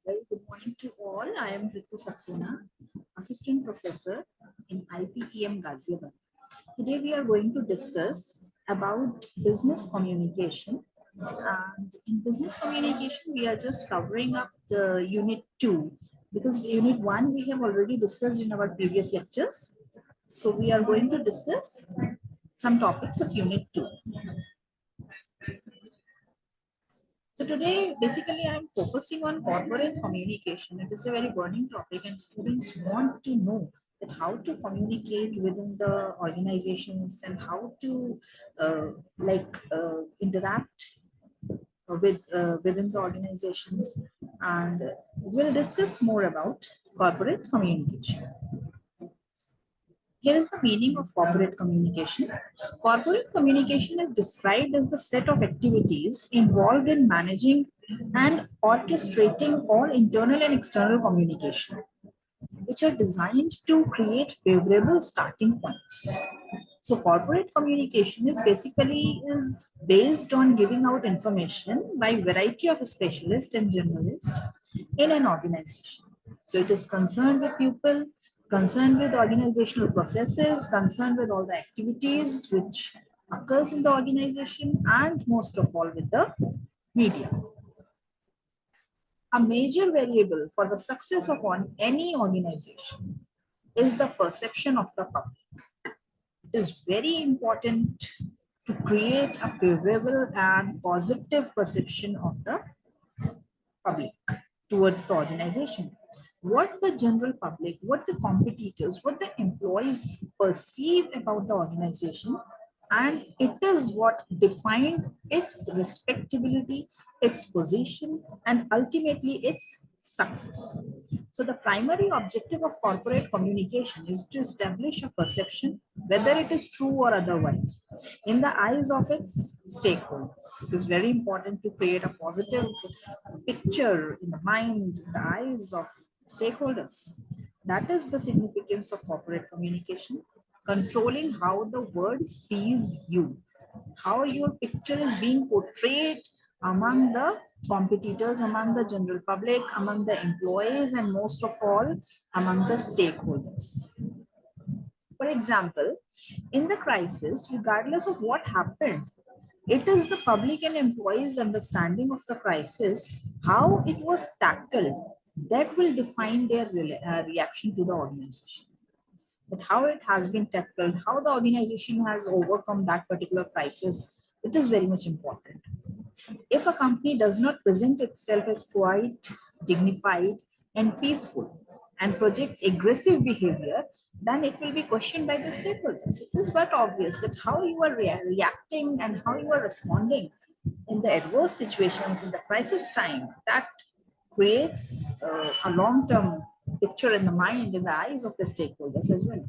Very good morning to all. I am Ritu Saxena, Assistant Professor in IPEM 𝓜𝓸𝓻𝓮. Today we are going to discuss about business communication. And in business communication, we are just covering up the unit 2 because unit 1 we have already discussed in our previous lectures. So we are going to discuss some topics of unit 2. So today, basically, I'm focusing on corporate communication. It is a very burning topic, and students want to know that how to communicate within the organizations and how to interact within the organizations. And we'll discuss more about corporate communication. Here is the meaning of corporate communication. Corporate communication is described as the set of activities involved in managing and orchestrating all internal and external communication, which are designed to create favorable starting points. So corporate communication is basically based on giving out information by variety of specialists and generalists in an organization. So it is concerned with people, concerned with organizational processes, concerned with all the activities which occurs in the organization, and most of all with the media. A major variable for the success of any organization is the perception of the public. It is very important to create a favorable and positive perception of the public towards the organization. What the general public, what the competitors, what the employees perceive about the organization, and it is what defined its respectability, its position, and ultimately its success. So the primary objective of corporate communication is to establish a perception, whether it is true or otherwise, in the eyes of its stakeholders. It is very important to create a positive picture in the mind, in the eyes of stakeholders. That is the significance of corporate communication, controlling how the world sees you, how your picture is being portrayed among the competitors, among the general public, among the employees, and most of all, among the stakeholders. For example, in the crisis, regardless of what happened, it is the public and employees' understanding of the crisis, how it was tackled, that will define their reaction to the organization. But how it has been tackled, how the organization has overcome that particular crisis, it is very much important. If a company does not present itself as quiet, dignified, and peaceful, and projects aggressive behavior, then it will be questioned by the stakeholders. It is but obvious that how you are reacting and how you are responding in the adverse situations, in the crisis time, that creates a long-term picture in the mind, in the eyes of the stakeholders as well.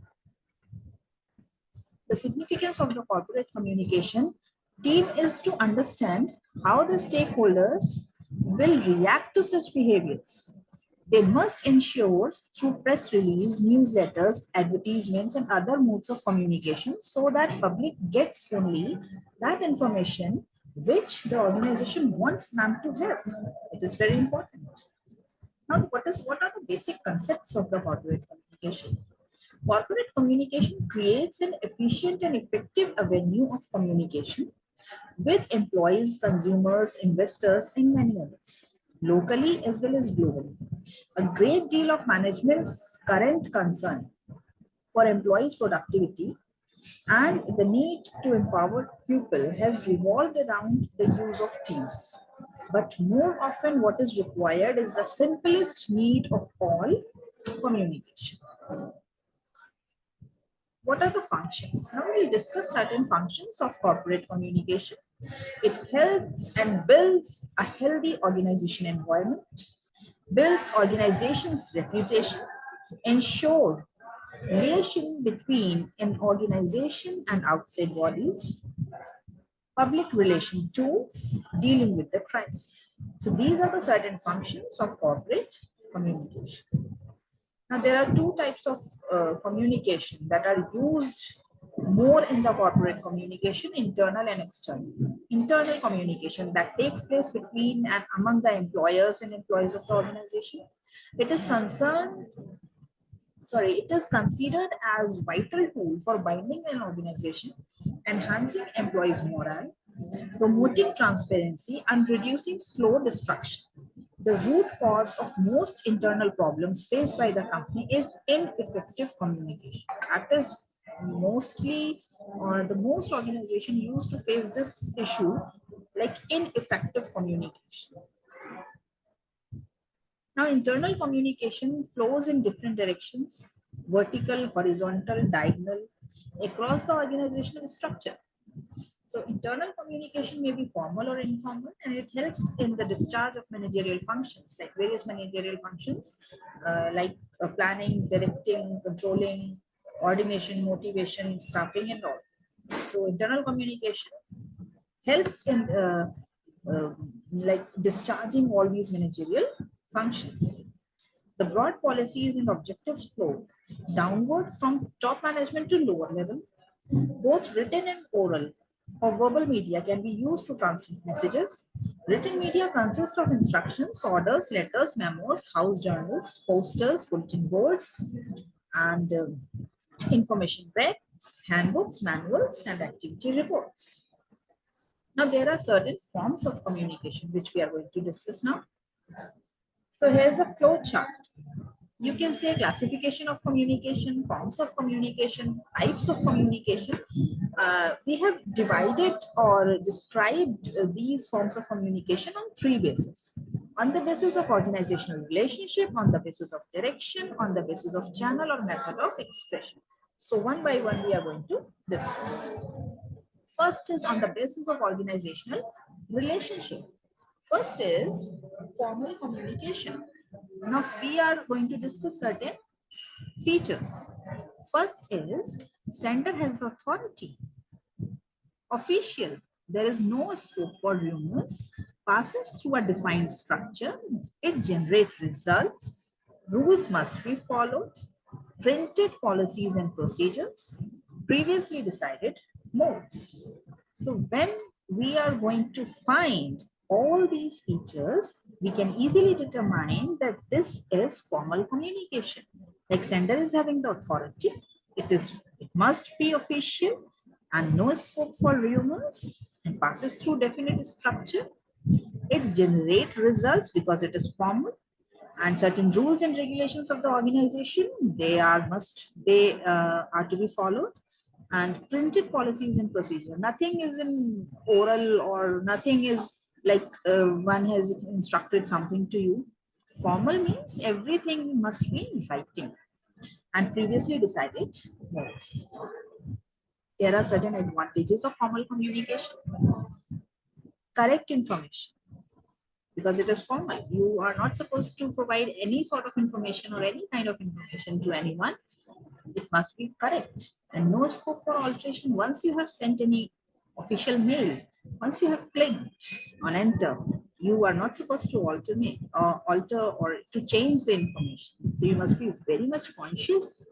The significance of the corporate communication team is to understand how the stakeholders will react to such behaviors. They must ensure through press release, newsletters, advertisements, and other modes of communication so that public gets only that information which the organization wants them to have. It is very important. Now, what are the basic concepts of the corporate communication? Corporate communication creates an efficient and effective avenue of communication with employees, consumers, investors, and many others, locally as well as globally. A great deal of management's current concern for employees' productivity and the need to empower people has revolved around the use of teams. But more often, what is required is the simplest need of all, communication. What are the functions? Now we'll discuss certain functions of corporate communication. It helps and builds a healthy organization environment, builds organization's reputation, ensure relation between an organization and outside bodies, public relation tools, dealing with the crisis. So these are the certain functions of corporate communication. Now, there are two types of communication that are used more in the corporate communication, internal and external. Internal communication that takes place between and among the employers and employees of the organization. It is concerned, it is considered as vital tool for binding an organization, enhancing employees' morale, promoting transparency, and reducing slow destruction. The root cause of most internal problems faced by the company is ineffective communication. That is mostly, or the most organization used to face this issue, like ineffective communication. Now, internal communication flows in different directions, vertical, horizontal, diagonal, across the organizational structure. So internal communication may be formal or informal, and it helps in the discharge of managerial functions, like various managerial functions, planning, directing, controlling, coordination, motivation, staffing, and all. So internal communication helps in discharging all these managerial functions. The broad policies and objectives flow downward from top management to lower level. Both written and oral or verbal media can be used to transmit messages. Written media consists of instructions, orders, letters, memos, house journals, posters, bulletin boards, and information recs, handbooks, manuals, and activity reports. Now, there are certain forms of communication which we are going to discuss now. So, here's a flow chart. You can say classification of communication, forms of communication, types of communication. We have divided or described these forms of communication on three bases. On the basis of organizational relationship, on the basis of direction, on the basis of channel or method of expression. So one by one we are going to discuss. First is on the basis of organizational relationship. First is formal communication. Now we are going to discuss certain features. First is sender has the authority. Official, there is no scope for rumors, passes through a defined structure, it generates results, rules must be followed, printed policies and procedures, previously decided modes. So when we are going to find all these features, we can easily determine that this is formal communication. Like sender is having the authority, it must be official and no scope for rumors and passes through definite structure. It generates results because it is formal, and certain rules and regulations of the organization they are to be followed, and printed policies and procedure. Nothing is in oral or nothing is like one has instructed something to you. Formal means everything must be in writing and previously decided modes. There are certain advantages of formal communication. Correct information, because it is formal. You are not supposed to provide any sort of information or any kind of information to anyone. It must be correct and no scope for alteration. Once you have sent any official mail, once you have clicked on enter, you are not supposed to alter or to change the information. So you must be very much conscious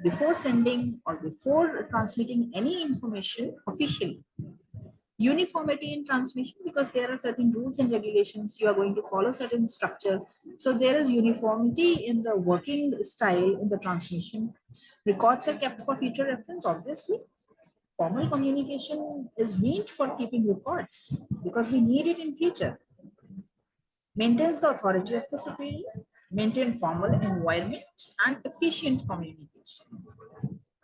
before sending or before transmitting any information officially. Uniformity in transmission, because there are certain rules and regulations, you are going to follow certain structure, so there is uniformity in the working style in the transmission. Records are kept for future reference, obviously. Formal communication is meant for keeping records because we need it in future. Maintains the authority of the superior, maintain formal environment and efficient communication.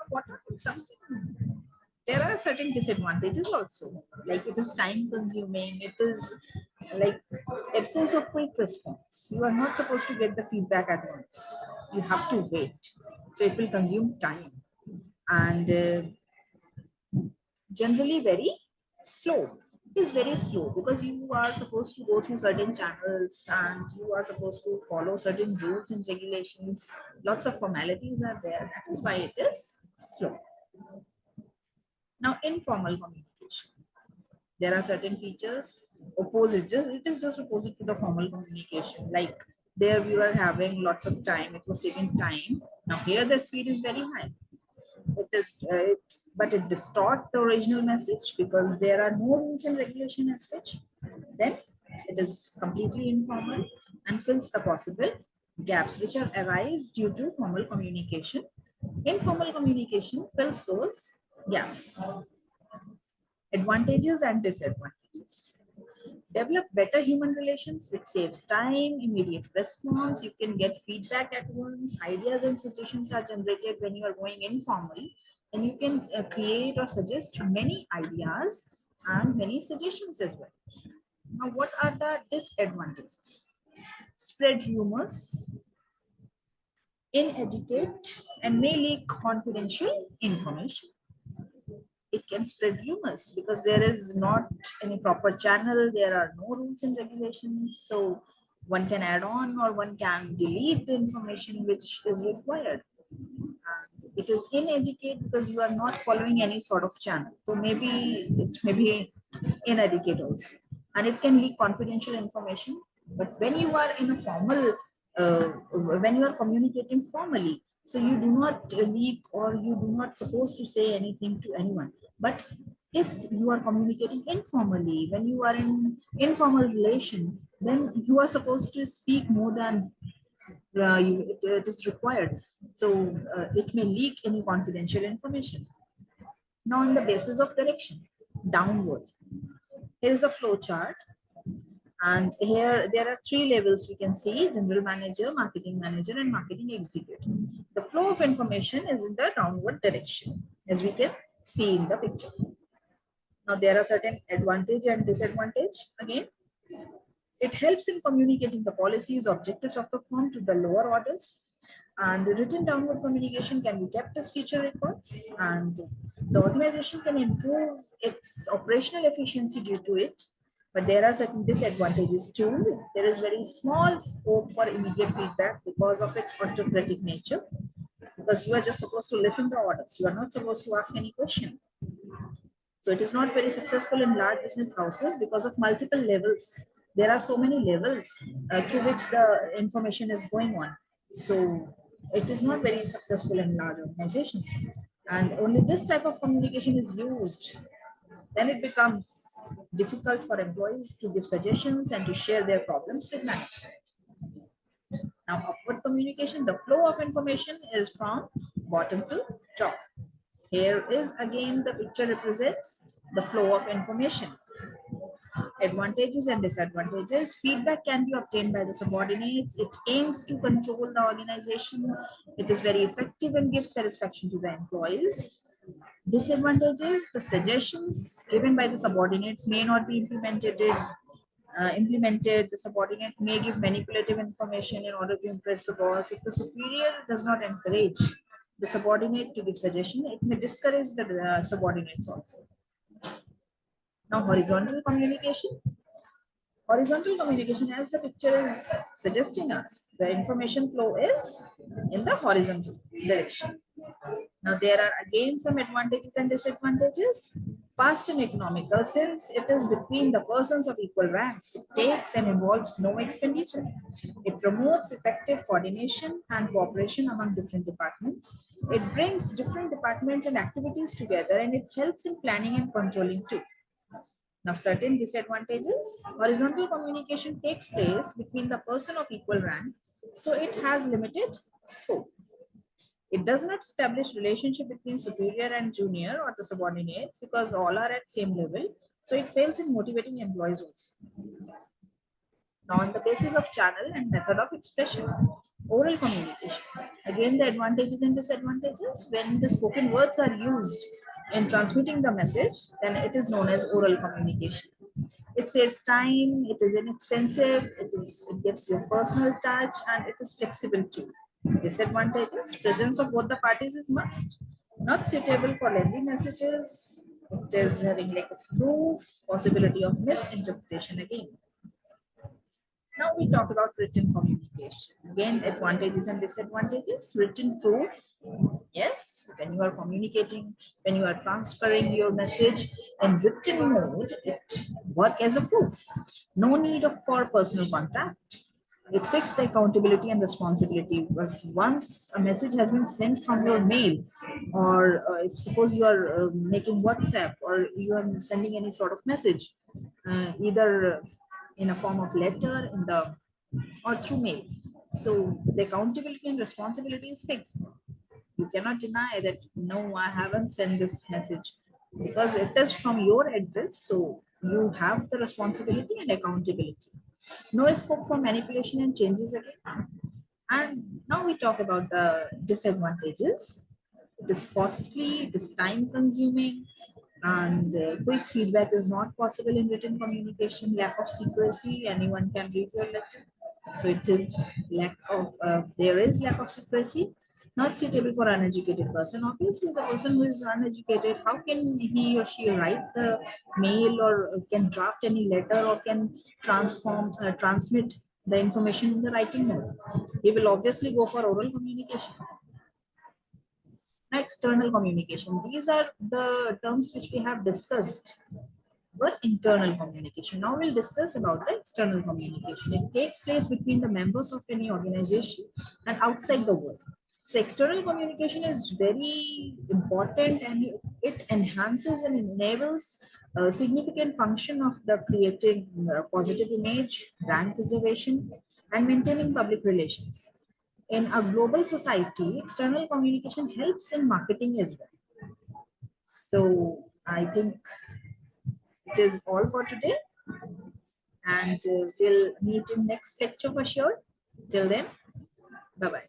What are something? There are certain disadvantages also, like it is time consuming, it is like absence of quick response. You are not supposed to get the feedback at once, you have to wait, so it will consume time, and generally very slow. It is very slow because you are supposed to go through certain channels and you are supposed to follow certain rules and regulations. Lots of formalities are there, that is why it is slow. Now, informal communication. There are certain features opposite, it is just opposite to the formal communication. Like there we were having lots of time, it was taking time. Now here the speed is very high. but it distorts the original message because there are no rules and regulation as such, then it is completely informal and fills the possible gaps which are arise due to formal communication. Informal communication fills those gaps. Advantages and disadvantages. Develop better human relations. It saves time, immediate response. You can get feedback at once. Ideas and suggestions are generated when you are going informal. And you can create or suggest many ideas and many suggestions as well. Now, what are the disadvantages? Spread rumors, inadequate, and may leak confidential information. It can spread rumors because there is not any proper channel, there are no rules and regulations, so one can add on or one can delete the information which is required. And it is inadequate because you are not following any sort of channel, so maybe it may be inadequate also, and it can leak confidential information. But when you are in a formal when you are communicating formally, so you do not leak or you do not supposed to say anything to anyone. But if you are communicating informally, when you are in informal relation, then you are supposed to speak more than it is required. So it may leak any confidential information. Now, on the basis of direction, downward. Here is a flow chart. And here there are three levels we can see: general manager, marketing manager, and marketing executive. The flow of information is in the downward direction, as we can see in the picture. Now, there are certain advantage and disadvantage. Again, it helps in communicating the policies, objectives of the firm to the lower orders. And the written downward communication can be kept as feature records, and the organization can improve its operational efficiency due to it. But there are certain disadvantages too. There is very small scope for immediate feedback because of its autocratic nature. Because you are just supposed to listen to orders. You are not supposed to ask any question. So it is not very successful in large business houses because of multiple levels. There are so many levels through which the information is going on. So it is not very successful in large organizations. And only this type of communication is used. Then it becomes difficult for employees to give suggestions and to share their problems with management. Now, upward communication, the flow of information is from bottom to top. Here is again the picture represents the flow of information. Advantages and disadvantages. Feedback can be obtained by the subordinates. It aims to control the organization. It is very effective and gives satisfaction to the employees. Disadvantages, the suggestions given by the subordinates may not be implemented. The subordinate may give manipulative information in order to impress the boss. If the superior does not encourage the subordinate to give suggestion, it may discourage the subordinates also. Now, horizontal communication. Horizontal communication, as the picture is suggesting us, the information flow is in the horizontal direction. Now, there are again some advantages and disadvantages. Fast and economical, since it is between the persons of equal ranks, it takes and involves no expenditure. It promotes effective coordination and cooperation among different departments. It brings different departments and activities together, and it helps in planning and controlling too. Now, certain disadvantages. Horizontal communication takes place between the person of equal rank, so it has limited scope. It does not establish relationship between superior and junior or the subordinates because all are at same level. So it fails in motivating employees also. Now, on the basis of channel and method of expression, oral communication. Again, the advantages and disadvantages. When the spoken words are used in transmitting the message, then it is known as oral communication. It saves time, it is inexpensive, it gives you a personal touch, and it is flexible too. Disadvantages, presence of both the parties is must. Not suitable for lengthy messages. It is having like a proof, possibility of misinterpretation again. Now we talk about written communication. Again, advantages and disadvantages. Written proof. Yes, when you are communicating, when you are transferring your message in written mode, it works as a proof. No need for personal contact. It fixed the accountability and responsibility, because once a message has been sent from your mail, or if suppose you are making WhatsApp, or you are sending any sort of message, either in a form of letter in the or through mail, so the accountability and responsibility is fixed. You cannot deny that no, I haven't sent this message, because it is from your address, so you have the responsibility and accountability. No scope for manipulation and changes again. And now we talk about the disadvantages. It is costly, it is time consuming, and quick feedback is not possible in written communication. Lack of secrecy, anyone can read your letter. So it is there is lack of secrecy. Not suitable for uneducated person. Obviously, the person who is uneducated, how can he or she write the mail, or can draft any letter, or can transmit the information in the writing mode? He will obviously go for oral communication. Now, external communication. These are the terms which we have discussed were internal communication. Now we'll discuss about the external communication. It takes place between the members of any organization and outside the world. So external communication is very important, and it enhances and enables a significant function of the creating positive image, brand preservation, and maintaining public relations. In a global society, external communication helps in marketing as well. So I think it is all for today, and we'll meet in next lecture for sure. Till then, bye bye.